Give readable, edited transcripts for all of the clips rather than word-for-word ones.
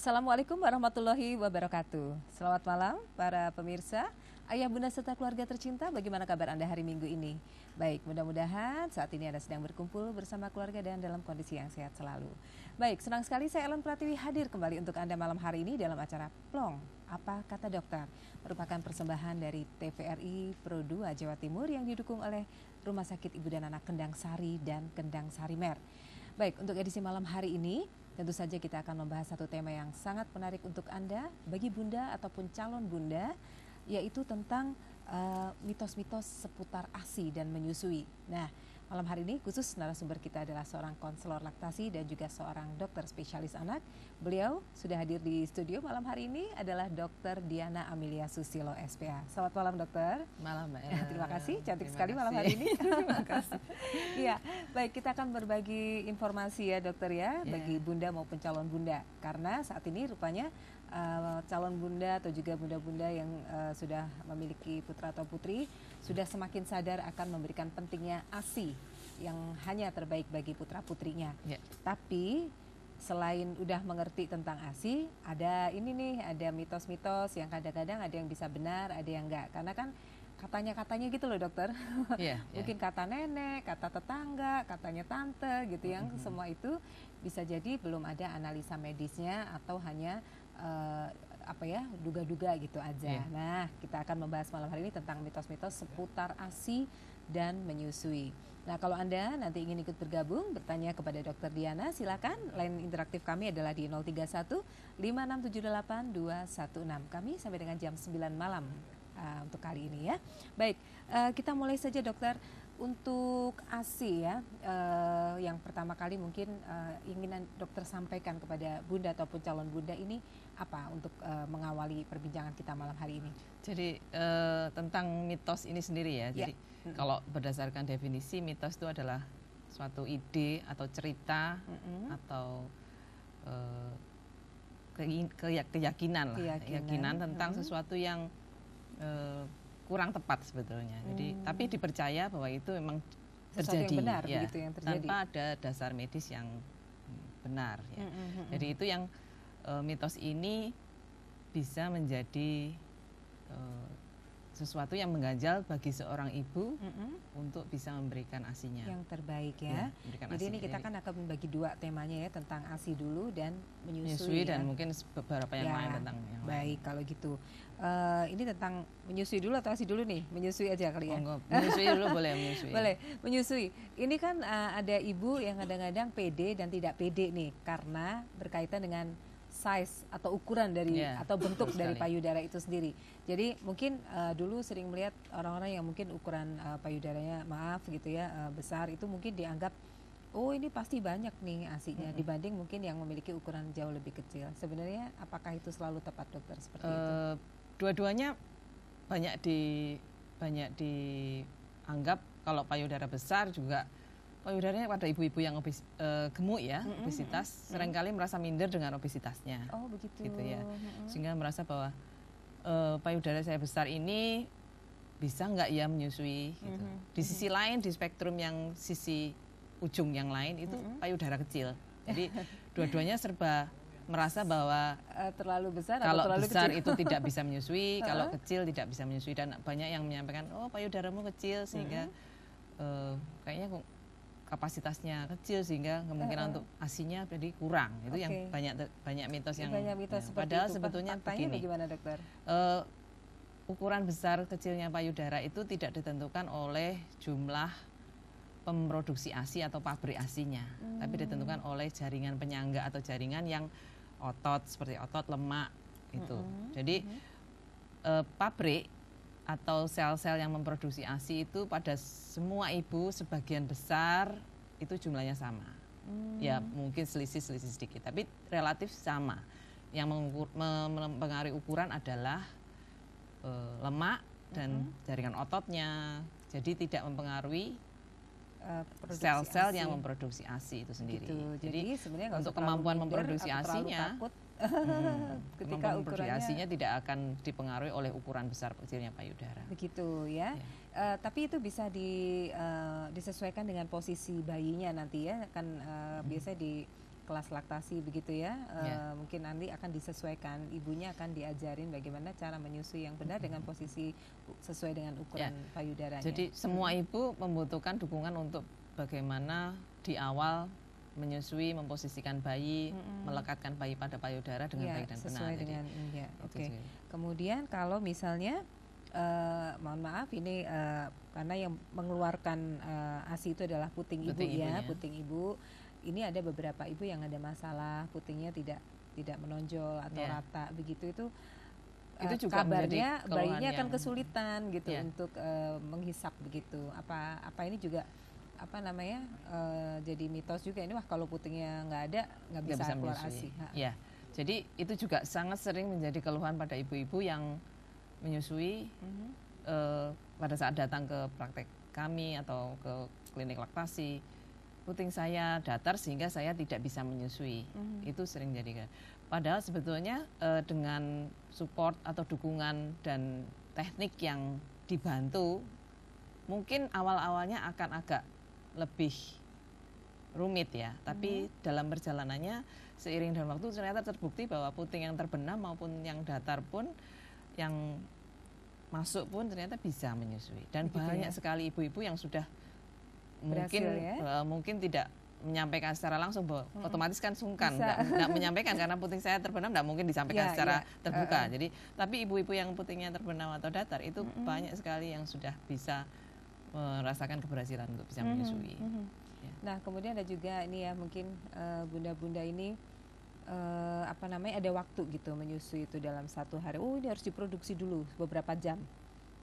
Assalamualaikum warahmatullahi wabarakatuh. Selamat malam para pemirsa, ayah bunda serta keluarga tercinta. Bagaimana kabar Anda hari Minggu ini? Baik, mudah-mudahan saat ini Anda sedang berkumpul bersama keluarga dan dalam kondisi yang sehat selalu. Baik, senang sekali saya Ellen Pratiwi hadir kembali untuk Anda malam hari ini dalam acara Plong Apa Kata Dokter, merupakan persembahan dari TVRI Pro 2 Jawa Timur yang didukung oleh Rumah Sakit Ibu dan Anak Kendang Sari dan Kendang Sarimer. Baik, untuk edisi malam hari ini tentu saja kita akan membahas satu tema yang sangat menarik untuk Anda bagi bunda ataupun calon bunda, yaitu tentang mitos-mitos seputar ASI dan menyusui. Nah, malam hari ini khusus narasumber kita adalah seorang konselor laktasi dan juga seorang dokter spesialis anak. Beliau sudah hadir di studio malam hari ini adalah Dr. Diana Amelia Susilo SPA. Selamat malam dokter. Malam Mbak. Terima kasih, cantik sekali malam hari ini. Terima kasih. Iya, baik, kita akan berbagi informasi ya dokter ya, bagi bunda maupun calon bunda. Karena saat ini rupanya calon bunda atau juga bunda-bunda yang sudah memiliki putra atau putri sudah semakin sadar akan memberikan pentingnya ASI yang hanya terbaik bagi putra putrinya. Tapi selain udah mengerti tentang ASI, ada ini nih, ada mitos-mitos yang kadang-kadang ada yang bisa benar, ada yang enggak. Karena kan katanya-katanya gitu loh dokter. Mungkin kata nenek, kata tetangga, katanya tante gitu, yang semua itu bisa jadi belum ada analisa medisnya atau hanya duga-duga gitu aja. Nah, kita akan membahas malam hari ini tentang mitos-mitos seputar ASI dan menyusui. Nah, kalau Anda nanti ingin ikut bergabung, bertanya kepada Dr. Diana, silakan. Line interaktif kami adalah di 031 5678 216. Kami sampai dengan jam 9 malam untuk kali ini ya. Baik, kita mulai saja dokter. Untuk ASI ya, yang pertama kali mungkin ingin dokter sampaikan kepada bunda ataupun calon bunda ini apa untuk mengawali perbincangan kita malam hari ini? Jadi tentang mitos ini sendiri ya. Jadi kalau berdasarkan definisi, mitos itu adalah suatu ide atau cerita atau keyakinan tentang sesuatu yang kurang tepat sebetulnya. Jadi tapi dipercaya bahwa itu memang terjadi, yang benar, begitu yang terjadi, tanpa ada dasar medis yang benar. Ya. Jadi itu yang mitos ini bisa menjadi sesuatu yang mengganjal bagi seorang ibu untuk bisa memberikan ASI-nya yang terbaik ya. Jadi ini kita kan akan membagi dua temanya ya, tentang ASI dulu dan menyusui dan mungkin beberapa yang lain tentang yang baik lain. Kalau gitu ini tentang menyusui dulu atau ASI dulu nih? Menyusui aja kali ya. Menyusui dulu boleh, menyusui. Boleh, menyusui. Ini kan ada ibu yang kadang-kadang pede dan tidak pede nih karena berkaitan dengan size atau ukuran dari atau bentuk dari payudara itu sendiri. Jadi mungkin dulu sering melihat orang-orang yang mungkin ukuran payudaranya besar, itu mungkin dianggap oh ini pasti banyak nih ASI-nya dibanding mungkin yang memiliki ukuran jauh lebih kecil. Sebenarnya apakah itu selalu tepat dokter seperti itu? Dua-duanya banyak dianggap kalau payudara besar juga. Payudaranya pada ibu-ibu yang gemuk ya, obesitas, seringkali merasa minder dengan obesitasnya. Oh begitu. Gitu ya. Sehingga merasa bahwa payudara saya besar ini bisa nggak ya menyusui. Gitu. Di sisi lain, di spektrum yang sisi ujung yang lain itu payudara kecil. Jadi dua-duanya serba merasa bahwa terlalu besar kalau atau terlalu besar kecil itu tidak bisa menyusui, kalau kecil tidak bisa menyusui, dan banyak yang menyampaikan oh payudaramu kecil sehingga kayaknya kapasitasnya kecil sehingga kemungkinan untuk ASI-nya jadi kurang. Itu yang banyak mitos yang padahal itu. Sebetulnya begini. Bagaimana dokter? Ukuran besar kecilnya payudara itu tidak ditentukan oleh jumlah pemroduksi ASI atau pabrik ASI-nya, tapi ditentukan oleh jaringan penyangga atau jaringan yang otot seperti otot, lemak itu. Jadi pabrik atau sel-sel yang memproduksi ASI itu pada semua ibu sebagian besar itu jumlahnya sama. Ya mungkin selisih sedikit, tapi relatif sama. Yang mempengaruhi ukuran adalah lemak dan jaringan ototnya. Jadi tidak mempengaruhi sel-sel yang memproduksi ASI itu sendiri. Jadi sebenarnya untuk kemampuan memproduksi ASI-nya kemampuan produksinya tidak akan dipengaruhi oleh ukuran besar kecilnya payudara. Begitu ya. Tapi itu bisa disesuaikan dengan posisi bayinya nanti ya, kan biasanya kelas laktasi begitu ya. Ya. Mungkin nanti akan disesuaikan, ibunya akan diajarin bagaimana cara menyusui yang benar dengan posisi sesuai dengan ukuran payudaranya. Jadi semua ibu membutuhkan dukungan untuk bagaimana di awal menyusui, memposisikan bayi, melekatkan bayi pada payudara dengan baik dan benar. Sesuai dengan oke. Kemudian kalau misalnya mohon maaf ini karena yang mengeluarkan ASI itu adalah puting ibu ya, puting ibu. Ini ada beberapa ibu yang ada masalah putingnya tidak menonjol atau rata begitu, itu juga kabarnya bayinya akan kesulitan gitu untuk menghisap begitu. Apa ini juga jadi mitos juga ini, wah kalau putingnya nggak ada nggak bisa keluar ASI. Ya, jadi itu juga sangat sering menjadi keluhan pada ibu-ibu yang menyusui pada saat datang ke praktek kami atau ke klinik laktasi. Puting saya datar sehingga saya tidak bisa menyusui. Itu sering jadi. Padahal sebetulnya dengan support atau dukungan dan teknik yang dibantu, mungkin awal-awalnya akan agak lebih rumit ya. Tapi dalam perjalanannya seiring dengan waktu ternyata terbukti bahwa puting yang terbenam maupun yang datar pun, yang masuk pun ternyata bisa menyusui. Dan banyak sekali ibu-ibu yang sudah mungkin tidak menyampaikan secara langsung, bahwa otomatis kan sungkan nggak menyampaikan karena puting saya terbenam, nggak mungkin disampaikan secara terbuka. Jadi tapi ibu-ibu yang putingnya terbenam atau datar itu banyak sekali yang sudah bisa merasakan keberhasilan untuk bisa menyusui. Nah kemudian ada juga ini ya, mungkin bunda-bunda ini ada waktu gitu menyusui itu dalam satu hari. Ini harus diproduksi dulu beberapa jam.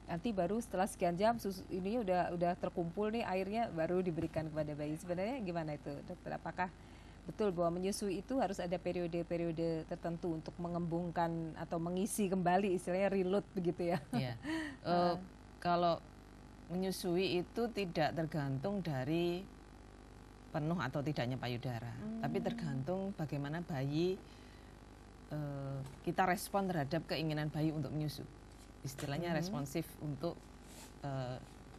Nanti baru setelah sekian jam susu ininya udah terkumpul nih airnya, baru diberikan kepada bayi. Sebenarnya gimana itu dokter? Apakah betul bahwa menyusui itu harus ada periode-periode tertentu untuk mengembungkan atau mengisi kembali, istilahnya reload begitu ya? Iya. Kalau menyusui itu tidak tergantung dari penuh atau tidaknya payudara, tapi tergantung bagaimana bayi kita respon terhadap keinginan bayi untuk menyusu. Istilahnya responsif untuk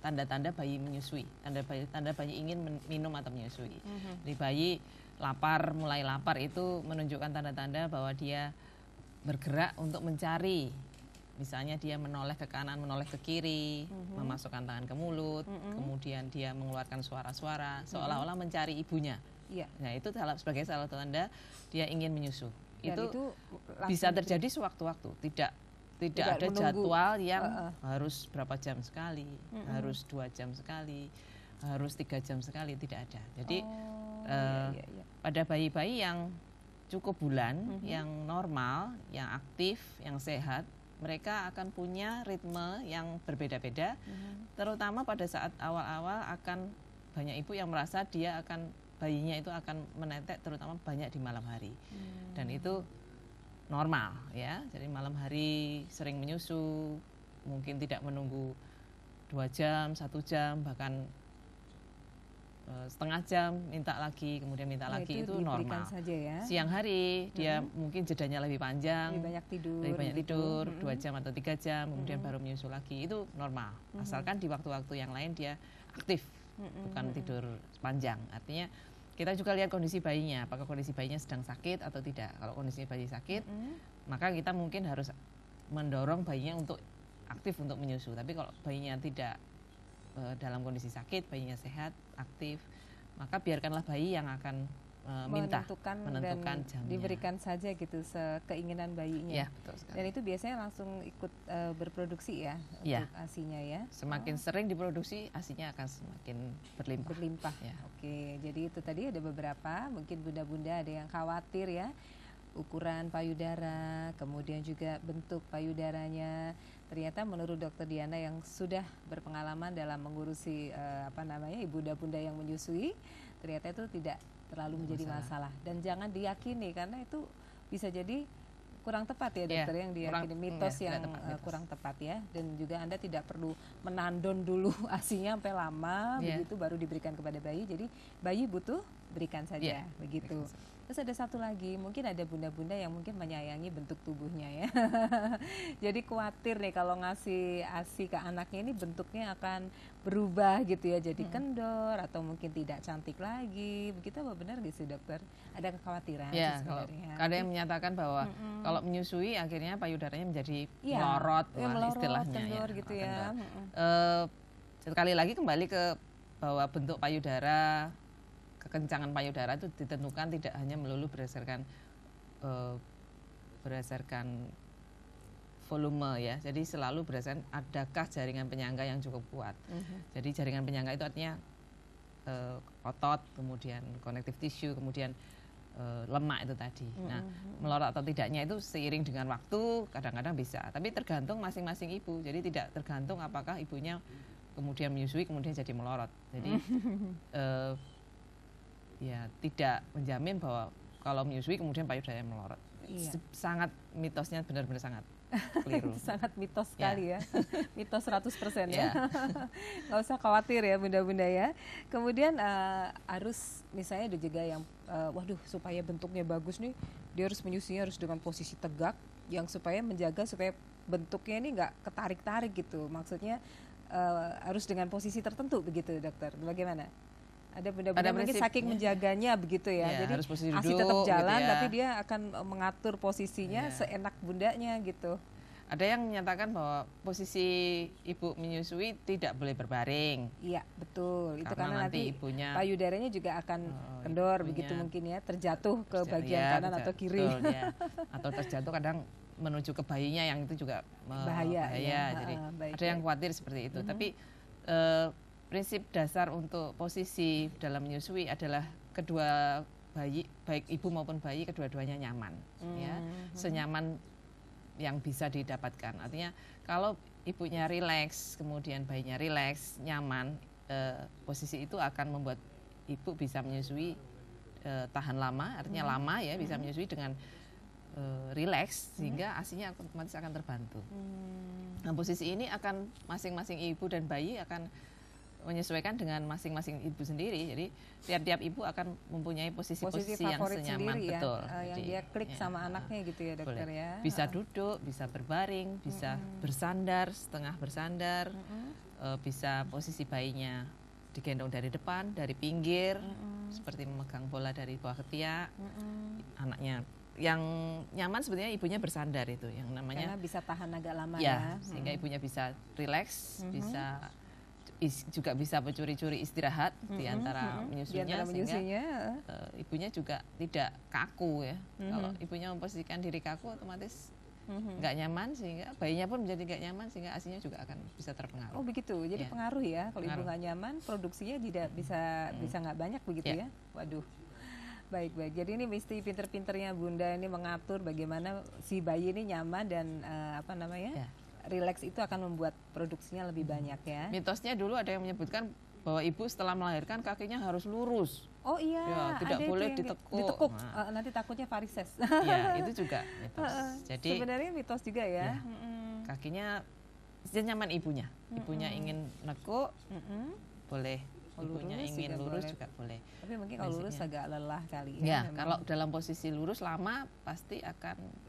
tanda-tanda bayi menyusui, tanda bayi ingin minum atau menyusui. Jadi bayi mulai lapar itu menunjukkan tanda-tanda bahwa dia bergerak untuk mencari, misalnya dia menoleh ke kanan, menoleh ke kiri, memasukkan tangan ke mulut, kemudian dia mengeluarkan suara-suara seolah-olah mencari ibunya. Nah itu sebagai salah satu tanda dia ingin menyusu. Itu bisa terjadi sewaktu-waktu, tidak ada jadwal yang harus berapa jam sekali, harus 2 jam sekali, harus 3 jam sekali, tidak ada. Jadi pada bayi-bayi yang cukup bulan, yang normal, yang aktif, yang sehat, mereka akan punya ritme yang berbeda-beda, terutama pada saat awal-awal akan banyak ibu yang merasa bayinya itu akan menetek terutama banyak di malam hari. Dan itu normal ya, jadi malam hari sering menyusu, mungkin tidak menunggu 2 jam, 1 jam, bahkan setengah jam minta lagi, kemudian minta lagi, itu normal. Saja ya. Siang hari dia mungkin jedanya lebih panjang, lebih banyak tidur 2 jam atau 3 jam, kemudian baru menyusu lagi, itu normal. Asalkan di waktu-waktu yang lain dia aktif, bukan tidur panjang. Artinya kita juga lihat kondisi bayinya, apakah kondisi bayinya sedang sakit atau tidak. Kalau kondisi bayi sakit, maka kita mungkin harus mendorong bayinya untuk aktif untuk menyusu. Tapi kalau bayinya tidak dalam kondisi sakit, bayinya sehat, aktif, maka biarkanlah bayi yang akan menentukan jamnya. Diberikan saja gitu keinginan bayinya. Ya, betul sekali. Dan itu biasanya langsung ikut berproduksi ya untuk ASINya ya. Semakin sering diproduksi, ASINya akan semakin berlimpah. Ya. Oke, jadi itu tadi ada beberapa, mungkin bunda-bunda ada yang khawatir ya, ukuran payudara, kemudian juga bentuk payudaranya. Ternyata menurut Dokter Diana yang sudah berpengalaman dalam mengurusi ibunda-bunda yang menyusui, ternyata itu tidak terlalu menjadi masalah. Dan jangan diyakini karena itu bisa jadi kurang tepat ya dokter, yang diyakini mitos yang kurang tepat ya. Dan juga Anda tidak perlu menandon dulu ASINya sampai lama begitu baru diberikan kepada bayi. Jadi bayi butuh berikan saja begitu. Terus ada satu lagi, mungkin ada bunda-bunda yang mungkin menyayangi bentuk tubuhnya ya. Jadi khawatir nih kalau ngasih ASI ke anaknya ini bentuknya akan berubah gitu ya, jadi kendor atau mungkin tidak cantik lagi. Begitu apa benar gak sih dokter? Ada kekhawatiran Ya, sebenarnya. ada yang menyatakan bahwa kalau menyusui akhirnya payudaranya menjadi Iya, melorot, ya, melorot, istilahnya kendor ya. gitu ya. Sekali lagi kembali ke bahwa bentuk payudara, kekencangan payudara itu ditentukan tidak hanya melulu berdasarkan volume ya. Jadi selalu berdasarkan adakah jaringan penyangga yang cukup kuat. Jadi jaringan penyangga itu artinya otot, kemudian connective tissue, kemudian lemak itu tadi. Nah, melorot atau tidaknya itu seiring dengan waktu kadang-kadang bisa, tapi tergantung masing-masing ibu. Jadi tidak tergantung apakah ibunya kemudian menyusui kemudian jadi melorot. Jadi ya tidak menjamin bahwa kalau menyusui kemudian payudaranya melorot. Iya. Sangat mitosnya benar-benar sangat keliru. Sangat mitos sekali ya. Mitos 100% ya. Ya. Nggak usah khawatir ya bunda-bunda ya. Kemudian harus misalnya ada juga yang waduh supaya bentuknya bagus nih, dia harus menyusuinya harus dengan posisi tegak yang supaya menjaga supaya bentuknya ini nggak ketarik-tarik gitu. Maksudnya harus dengan posisi tertentu begitu dokter. Bagaimana? Ada bunda-bunda mungkin saking menjaganya begitu ya, jadi ASI tetap jalan gitu ya, tapi dia akan mengatur posisinya seenak bundanya gitu. Ada yang menyatakan bahwa posisi ibu menyusui tidak boleh berbaring. Iya betul, itu karena nanti ibunya, payudaranya juga juga akan kendor begitu mungkin ya, terjatuh ke bagian kanan atau kiri. Betul, ya. Atau terjatuh kadang menuju ke bayinya yang itu juga bahaya. Ya. Jadi ada yang khawatir seperti itu. Tapi prinsip dasar untuk posisi dalam menyusui adalah kedua bayi, baik ibu maupun bayi, kedua-duanya nyaman, ya, senyaman yang bisa didapatkan. Artinya kalau ibunya rileks, kemudian bayinya rileks, nyaman, posisi itu akan membuat ibu bisa menyusui tahan lama, artinya lama ya, bisa menyusui dengan rileks sehingga ASINya otomatis akan terbantu. Nah, posisi ini akan masing-masing ibu dan bayi akan menyesuaikan dengan masing-masing ibu sendiri. Jadi tiap-tiap ibu akan mempunyai posisi yang senyaman sendiri, betul. Ya, yang dia klik sama anaknya gitu ya dokter ya. Bisa duduk, bisa berbaring, bisa bersandar, setengah bersandar, bisa posisi bayinya digendong dari depan, dari pinggir, seperti memegang bola dari bawah ketiak. Anaknya yang nyaman sebetulnya ibunya bersandar itu, yang namanya karena bisa tahan agak lama ya. Sehingga ibunya bisa rileks, juga bisa mencuri-curi istirahat di antara menyusunya, sehingga ibunya juga tidak kaku ya. Kalau ibunya memposisikan diri kaku, otomatis nggak nyaman, sehingga bayinya pun menjadi nggak nyaman, sehingga ASINya juga akan bisa terpengaruh. Oh begitu, jadi pengaruh ya. Kalau ibu nggak nyaman, produksinya tidak bisa nggak banyak begitu ya. Waduh. Baik. Jadi ini mesti pinter-pinternya bunda ini mengatur bagaimana si bayi ini nyaman dan rileks itu akan membuat produksinya lebih banyak ya. Mitosnya dulu ada yang menyebutkan bahwa ibu setelah melahirkan kakinya harus lurus. Oh iya, ya, tidak boleh ditekuk. Nanti takutnya varises. Ya, itu juga mitos. Jadi sebenarnya mitos juga ya. Kakinya nyaman ibunya. Ibunya ingin nekuk, boleh. Ibunya ingin lurus juga boleh. Tapi mungkin kalau lurus agak lelah kali ya. Kalau dalam posisi lurus lama pasti akan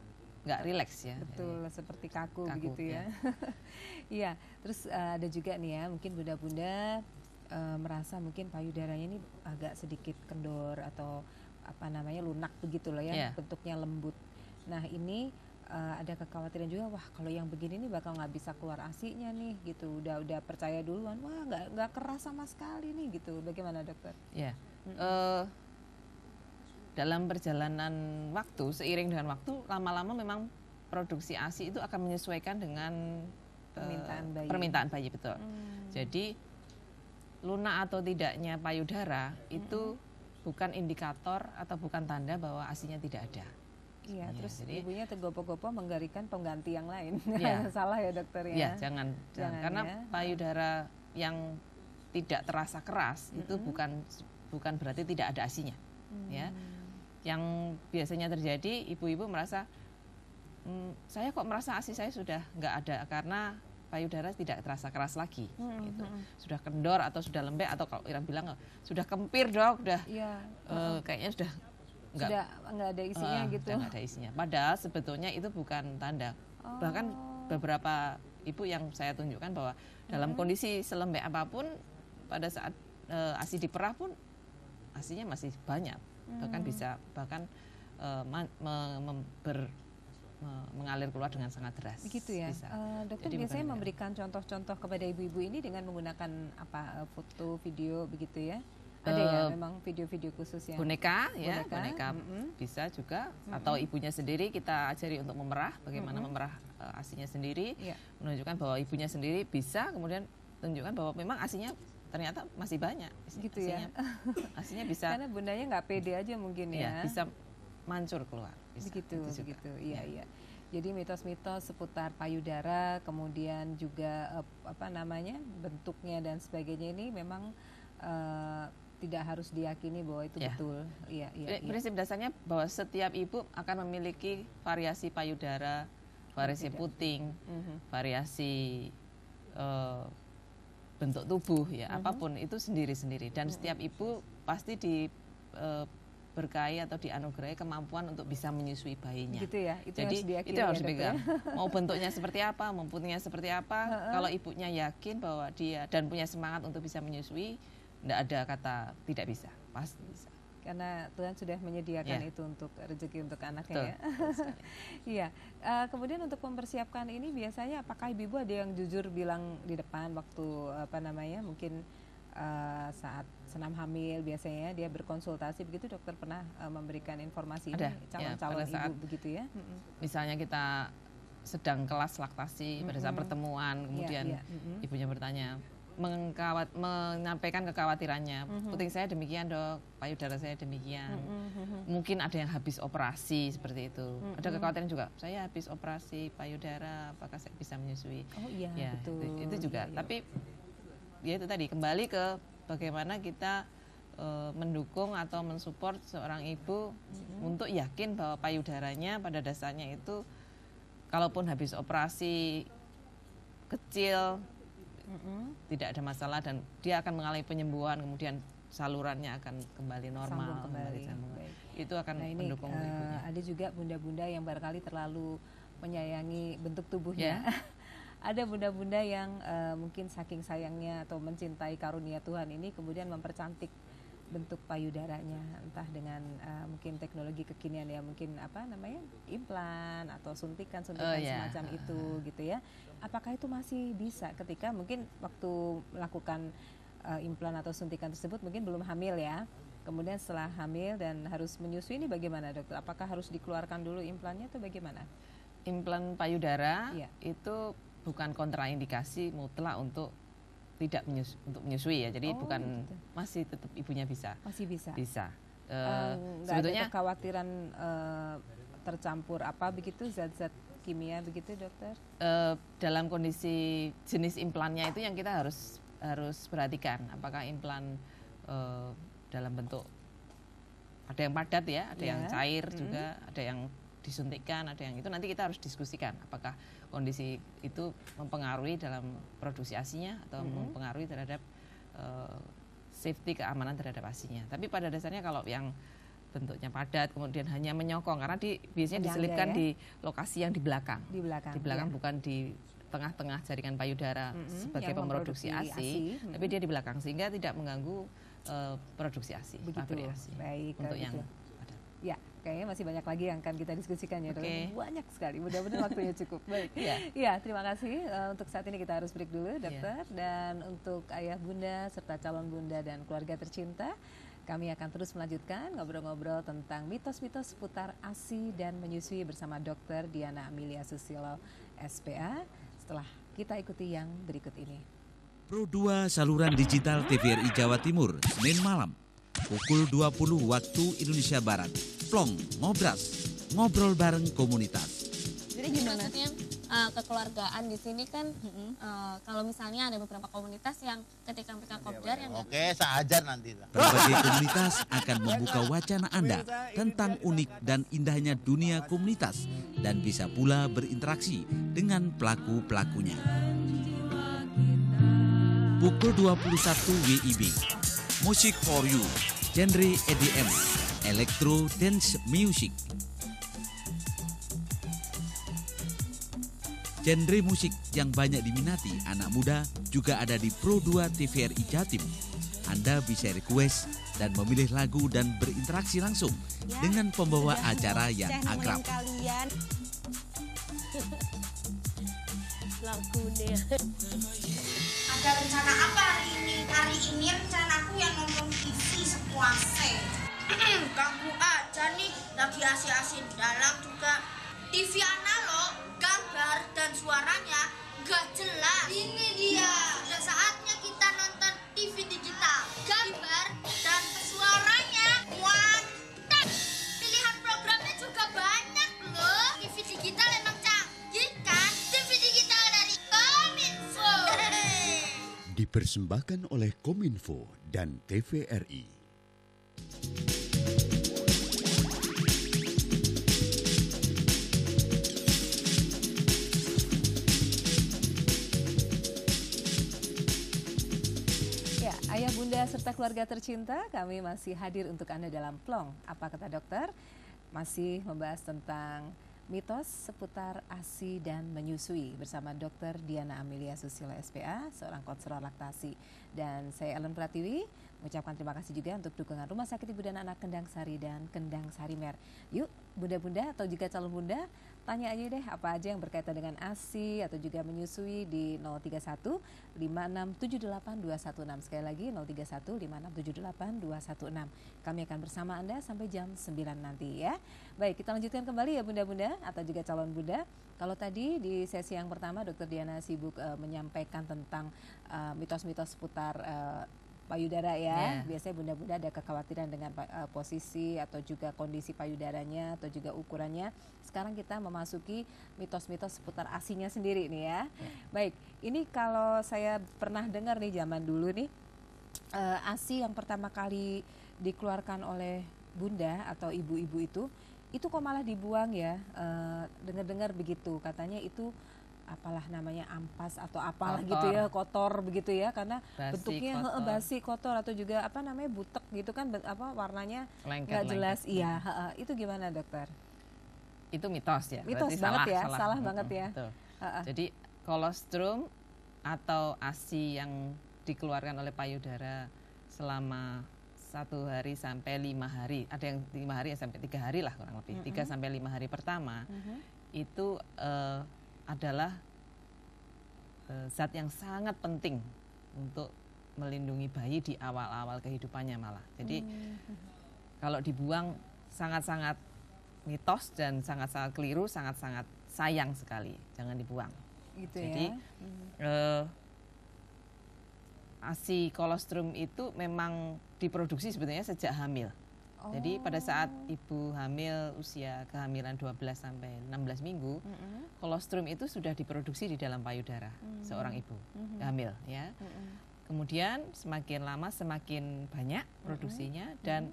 nggak rileks ya. Betul, seperti kaku begitu ya. Iya, terus ada juga nih ya, mungkin bunda-bunda merasa mungkin payudaranya ini agak sedikit kendor atau lunak begitu loh ya, bentuknya lembut. Nah ini ada kekhawatiran juga, wah kalau yang begini nih bakal nggak bisa keluar ASINya nih gitu. Udah percaya duluan, wah nggak keras sama sekali nih gitu. Bagaimana dokter? Ya. Dalam perjalanan waktu, seiring dengan waktu, lama-lama memang produksi ASI itu akan menyesuaikan dengan permintaan bayi betul. Jadi lunak atau tidaknya payudara itu bukan indikator atau bukan tanda bahwa ASINya tidak ada. Iya, terus jadi, ibunya tergopoh-gopoh menggaringkan pengganti yang lain. Salah ya dokter ya. Iya, jangan karena payudara yang tidak terasa keras itu bukan berarti tidak ada ASINya. Ya. Yang biasanya terjadi, ibu-ibu merasa saya kok merasa ASI saya sudah nggak ada karena payudara tidak terasa keras lagi, gitu. Sudah kendor atau sudah lembek atau kalau orang bilang sudah kempir dok, udah kayaknya sudah sudah nggak ada isinya gitu. Nggak ada isinya. Padahal sebetulnya itu bukan tanda. Bahkan beberapa ibu yang saya tunjukkan bahwa dalam kondisi selembek apapun pada saat ASI diperah pun ASInya masih banyak. Bahkan mengalir keluar dengan sangat deras. Begitu ya. Dokter Jadi biasanya memberikan contoh-contoh kepada ibu-ibu ini dengan menggunakan apa, foto, video begitu ya? Ada ya memang video-video khusus yang boneka bisa juga, atau ibunya sendiri kita ajari untuk memerah, bagaimana memerah ASInya sendiri, menunjukkan bahwa ibunya sendiri bisa, kemudian tunjukkan bahwa memang ASInya ternyata masih banyak. Gitu ya. ASInya bisa. Karena bundanya nggak pede aja mungkin ya. Bisa mancur keluar. Begitu. Iya. Jadi mitos-mitos seputar payudara, kemudian juga bentuknya dan sebagainya ini memang tidak harus diyakini bahwa itu betul. Iya. Prinsip dasarnya bahwa setiap ibu akan memiliki variasi payudara, variasi puting, variasi bentuk tubuh ya, apapun itu sendiri-sendiri, dan setiap ibu pasti diberkahi atau dianugerahi kemampuan untuk bisa menyusui bayinya. Gitu ya. Jadi itu harus dipegang. Mau bentuknya seperti apa, mau putingnya seperti apa, kalau ibunya yakin bahwa dia dan punya semangat untuk bisa menyusui, tidak ada kata tidak bisa, pasti bisa. Karena Tuhan sudah menyediakan itu untuk rezeki untuk anaknya. Betul, ya. Iya. Kemudian untuk mempersiapkan ini biasanya apakah ibu-ibu ada yang jujur bilang di depan waktu mungkin saat senam hamil biasanya dia berkonsultasi begitu, dokter pernah memberikan informasi ini calon-calon ibu begitu ya? Misalnya kita sedang kelas laktasi pada saat pertemuan, kemudian ibunya bertanya, menyampaikan kekhawatirannya, puting saya demikian dok, payudara saya demikian, mungkin ada yang habis operasi seperti itu, ada kekhawatiran juga, saya habis operasi payudara, apakah saya bisa menyusui? Oh iya, betul. Itu juga, tapi ya itu tadi kembali ke bagaimana kita mendukung atau mensupport seorang ibu untuk yakin bahwa payudaranya pada dasarnya itu, kalaupun habis operasi kecil, tidak ada masalah dan dia akan mengalami penyembuhan, kemudian salurannya akan kembali normal, itu akan mendukung ibunya. Ada juga bunda-bunda yang barangkali terlalu menyayangi bentuk tubuhnya. Ada bunda-bunda yang mungkin saking sayangnya atau mencintai karunia Tuhan ini kemudian mempercantik bentuk payudaranya, entah dengan mungkin teknologi kekinian ya, mungkin implan atau suntikan semacam itu gitu ya. Apakah itu masih bisa ketika mungkin waktu melakukan implan atau suntikan tersebut mungkin belum hamil ya, kemudian setelah hamil dan harus menyusui, ini bagaimana dokter? Apakah harus dikeluarkan dulu implannya atau bagaimana? Implan payudara itu bukan kontraindikasi mutlak untuk tidak menyusui ya, jadi bukan gitu. Masih tetap ibunya bisa. Masih bisa. Bisa. Sebetulnya ada kekhawatiran tercampur begitu zat-zat kimia begitu dokter? Dalam kondisi jenis implannya itu yang kita harus perhatikan, apakah implan dalam bentuk ada yang padat ya, ada yang cair juga, ada yang disuntikkan, ada yang itu nanti kita harus diskusikan apakah kondisi itu mempengaruhi dalam produksi ASInya atau mempengaruhi terhadap safety, keamanan terhadap ASInya. Tapi pada dasarnya kalau yang bentuknya padat kemudian hanya menyokong, karena biasanya diselipkan di lokasi yang di belakang. Di belakang bukan di tengah-tengah jaringan payudara sebagai pemroduksi ASI, tapi dia di belakang sehingga tidak mengganggu produksi ASI. Begitu. Baik, untuk yang ya, kayaknya masih banyak lagi yang akan kita diskusikan ya, banyak sekali. Mudah-mudahan waktunya cukup. Baik. Ya, terima kasih. Untuk saat ini kita harus break dulu, dokter. Dan untuk ayah bunda serta calon bunda dan keluarga tercinta, kami akan terus melanjutkan ngobrol-ngobrol tentang mitos-mitos seputar ASI dan menyusui bersama Dr. Diana Amelia Susilo, SPA. Setelah kita ikuti yang berikut ini. Pro 2 saluran digital TVRI Jawa Timur, Senin malam. Pukul 20 waktu Indonesia Barat. Plong, ngobras, ngobrol bareng komunitas. Jadi gimana? Maksudnya kekeluargaan di sini kan kalau misalnya ada beberapa komunitas yang ketika mereka kopdar yang saya ajar nanti. Berbagai komunitas akan membuka wacana Anda tentang unik dan indahnya dunia komunitas dan bisa pula berinteraksi dengan pelaku-pelakunya. Pukul 21 WIB. Music for You, genre EDM, Electro Dance Music. Genre musik yang banyak diminati anak muda juga ada di Pro 2 TVRI Jatim. Anda bisa request dan memilih lagu dan berinteraksi langsung dengan pembawa acara yang akrab. Kalian lagunya. Ada rencana apa hari ini? Hari ini rencanaku yang nonton TV sepuasnya. Ganggu aja nih, lagi asik-asik dalam juga. TV analog, gambar dan suaranya nggak jelas. Ini dia. Sudah saatnya kita nonton TV digital, gambar dan suaranya mantap. Pilihan programnya juga banyak loh. TV digital emang canggih kan? TV digital dari Kominfo. Dipersembahkan oleh Kominfo dan TVRI. Ya, ayah bunda serta keluarga tercinta, kami masih hadir untuk Anda dalam Plong. Apa kata dokter? Masih membahas tentang mitos seputar ASI dan menyusui bersama Dr. Diana Amelia Susilo SPA, seorang konselor laktasi. Dan saya Ellen Pratiwi, mengucapkan terima kasih juga untuk dukungan Rumah Sakit Ibu dan Anak Kendang Sari dan Kendang Sari Mer. Yuk, bunda-bunda atau juga calon bunda, tanya aja deh apa aja yang berkaitan dengan ASI atau juga menyusui di 031 5678 216. Sekali lagi 031 5678 216. Kami akan bersama Anda sampai jam 9 nanti ya. Baik, kita lanjutkan kembali ya bunda-bunda atau juga calon bunda. Kalau tadi di sesi yang pertama Dr. Diana sibuk menyampaikan tentang mitos-mitos seputar payudara ya. Biasanya bunda-bunda ada kekhawatiran dengan posisi atau juga kondisi payudaranya atau juga ukurannya. Sekarang kita memasuki mitos-mitos seputar ASI-nya sendiri nih ya. Baik, ini kalau saya pernah dengar nih zaman dulu nih, ASI yang pertama kali dikeluarkan oleh bunda atau ibu-ibu itu kok malah dibuang ya. Dengar-dengar begitu, katanya itu apalah namanya ampas atau apalah kotor. Gitu ya, kotor begitu ya, karena basi, bentuknya basi, kotor atau juga apa namanya butek gitu kan, warnanya nggak jelas. Iya, itu gimana dokter? Itu mitos ya. Mitos banget ya, salah banget ya. Jadi kolostrum atau ASI yang dikeluarkan oleh payudara selama 1 hari sampai 5 hari, ada yang 5 hari sampai 3 hari lah kurang lebih, 3 sampai 5 hari pertama itu adalah zat yang sangat penting untuk melindungi bayi di awal-awal kehidupannya malah. Jadi kalau dibuang sangat-sangat mitos dan sangat-sangat keliru, sangat-sangat sayang sekali, jangan dibuang. Gitu. Jadi ASI kolostrum itu memang diproduksi sebetulnya sejak hamil. Jadi pada saat ibu hamil usia kehamilan 12 sampai 16 minggu, kolostrum itu sudah diproduksi di dalam payudara seorang ibu hamil ya. Kemudian semakin lama semakin banyak produksinya dan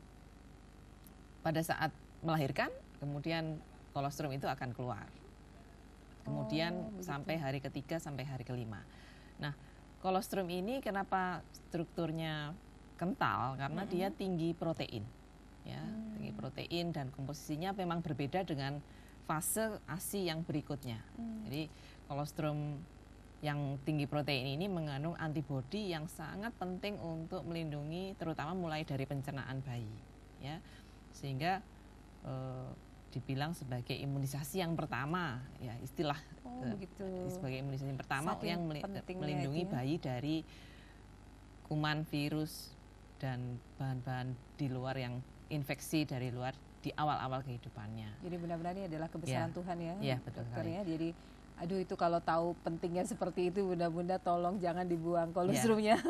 pada saat melahirkan kemudian kolostrum itu akan keluar. Kemudian sampai hari ketiga sampai hari kelima. Nah, kolostrum ini kenapa strukturnya kental? Karena dia tinggi protein. Ya, tinggi protein dan komposisinya memang berbeda dengan fase ASI yang berikutnya. Jadi kolostrum yang tinggi protein ini mengandung antibodi yang sangat penting untuk melindungi terutama mulai dari pencernaan bayi, ya, sehingga dibilang sebagai imunisasi yang pertama, ya istilah sebagai imunisasi yang pertama saking yang melindungi bayi dari kuman, virus dan bahan-bahan di luar yang infeksi dari luar di awal-awal kehidupannya. Jadi benar-benar ini adalah kebesaran Tuhan ya, betul dokter ya. Jadi aduh itu kalau tahu pentingnya seperti itu bunda-bunda tolong jangan dibuang kolostrumnya.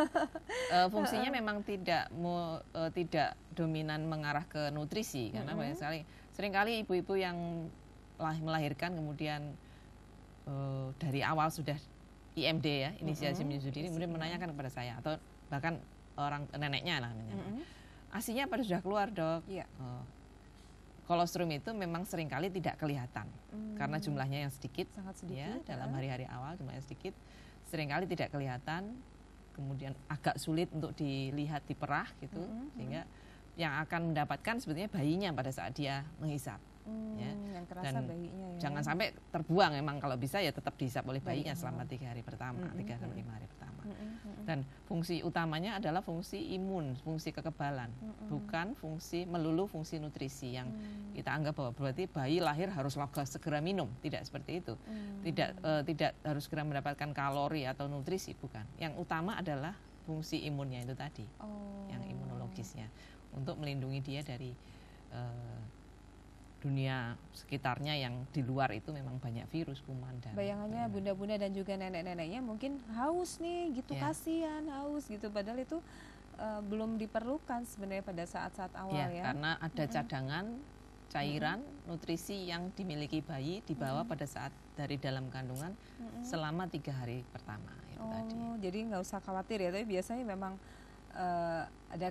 Fungsinya memang tidak dominan mengarah ke nutrisi karena banyak sekali seringkali ibu-ibu yang melahirkan kemudian dari awal sudah IMD ya, inisiasi menyusui dini, kemudian menanyakan kepada saya atau bahkan orang neneknya lah ASInya pada sudah keluar dok. Kolostrum itu memang seringkali tidak kelihatan karena jumlahnya yang sedikit, sangat sedikit ya, dalam hari-hari awal jumlahnya sedikit, seringkali tidak kelihatan, kemudian agak sulit untuk dilihat di perah gitu, sehingga yang akan mendapatkan sebetulnya bayinya pada saat dia menghisap. Ya. Yang kerasa Dan bayinya ya. jangan sampai terbuang, emang kalau bisa ya tetap dihisap oleh bayinya Baik. selama 3 hari pertama, 3 sampai 5 hari pertama. Mm-mm. Dan fungsi utamanya adalah fungsi imun, fungsi kekebalan, bukan fungsi melulu fungsi nutrisi yang kita anggap bahwa berarti bayi lahir harus segera minum, tidak seperti itu. Tidak harus segera mendapatkan kalori atau nutrisi, bukan. Yang utama adalah fungsi imunnya itu tadi, yang imunologisnya, untuk melindungi dia dari dunia sekitarnya yang di luar itu memang banyak virus, kuman dan Bayangannya bunda-bunda dan juga nenek-neneknya mungkin haus nih gitu, Ya. kasihan haus gitu, padahal itu belum diperlukan sebenarnya pada saat-saat awal ya, ya. karena ada cadangan cairan nutrisi yang dimiliki bayi dibawa pada saat dari dalam kandungan selama 3 hari pertama itu tadi. Jadi nggak usah khawatir ya, tapi biasanya memang ada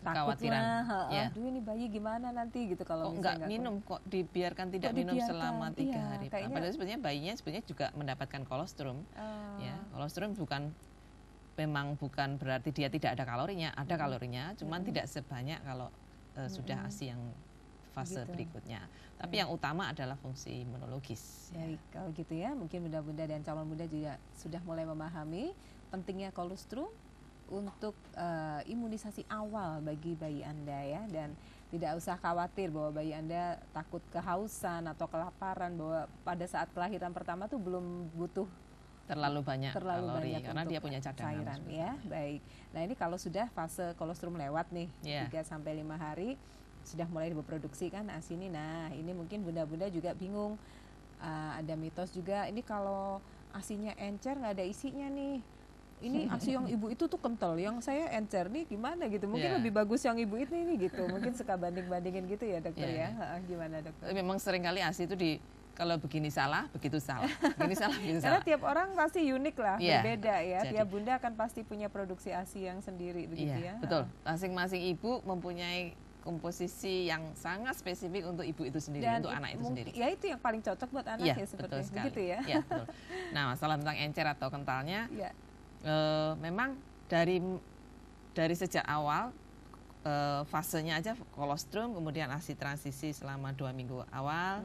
takut Kekhawatiran, lah, ya. aduh ini bayi gimana nanti gitu kalau Kok misalnya nggak minum, kok dibiarkan tidak Kok minum dibiarkan? selama 3 Iya, hari. kayaknya- Padahal sebenarnya bayinya juga mendapatkan kolostrum. Ya, kolostrum memang bukan berarti dia tidak ada kalorinya, ada kalorinya, cuman tidak sebanyak kalau sudah ASI yang fase Gitu. berikutnya. Tapi yang utama adalah fungsi imunologis. Ya. Baik, kalau gitu ya, mungkin bunda-bunda dan calon bunda juga sudah mulai memahami pentingnya kolostrum untuk imunisasi awal bagi bayi Anda ya, dan tidak usah khawatir bahwa bayi Anda takut kehausan atau kelaparan, bahwa pada saat kelahiran pertama tuh belum butuh Terlalu banyak kalori banyak karena untuk dia punya cadangan. cairan sebenarnya. ya. Baik. Nah, ini kalau sudah fase kolostrum lewat nih, Ya. 3 sampai 5 hari sudah mulai diproduksi kan ASI ini. Nah, ini mungkin bunda-bunda juga bingung. Ada mitos juga, ini kalau ASINya encer nggak ada isinya nih. Ini ASI yang ibu itu tuh kental, yang saya encer nih gimana gitu. Mungkin Ya. lebih bagus yang ibu ini gitu. Mungkin suka banding-bandingin gitu ya, dokter Ya, ya. Gimana, dokter? Tapi memang seringkali ASI itu kalau begini salah, begitu salah. Begini salah, begitu Karena salah. tiap orang pasti unik lah, Iya, berbeda ya. jadi- Tiap bunda akan pasti punya produksi ASI yang sendiri begitu Iya, ya. betul. Masing-masing ibu mempunyai komposisi yang sangat spesifik untuk ibu itu sendiri, Dan untuk anak itu sendiri. ya itu yang paling cocok buat anak Iya, ya, seperti betul sekali. begitu ya. Iya, betul. Nah, masalah tentang encer atau kentalnya, Iya. memang dari sejak awal fasenya aja kolostrum, kemudian ASI transisi selama 2 minggu awal,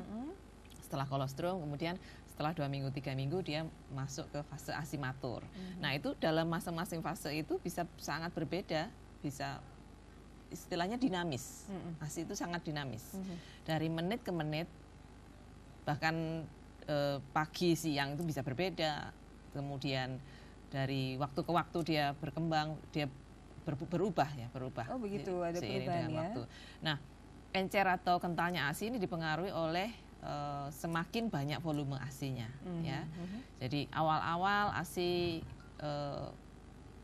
setelah kolostrum, kemudian setelah 2 minggu 3 minggu dia masuk ke fase ASI matur. Nah, itu dalam masing-masing fase itu bisa sangat berbeda, bisa istilahnya dinamis. ASI itu sangat dinamis. Dari menit ke menit, bahkan pagi siang itu bisa berbeda. Kemudian dari waktu ke waktu dia berkembang, dia berubah. Oh, begitu, ada seiring perubahan dengan ya. waktu. Nah, encer atau kentalnya ASI ini dipengaruhi oleh semakin banyak volume ASI-nya, ya. Jadi awal-awal ASI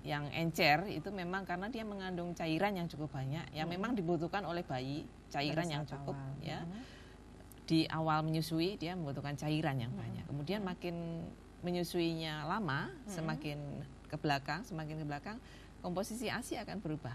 yang encer itu memang karena dia mengandung cairan yang cukup banyak, yang memang dibutuhkan oleh bayi, cairan Pada yang saat cukup, awal. ya. Di awal menyusui dia membutuhkan cairan yang banyak. Kemudian makin menyusuinya lama, semakin ke belakang, komposisi ASI akan berubah.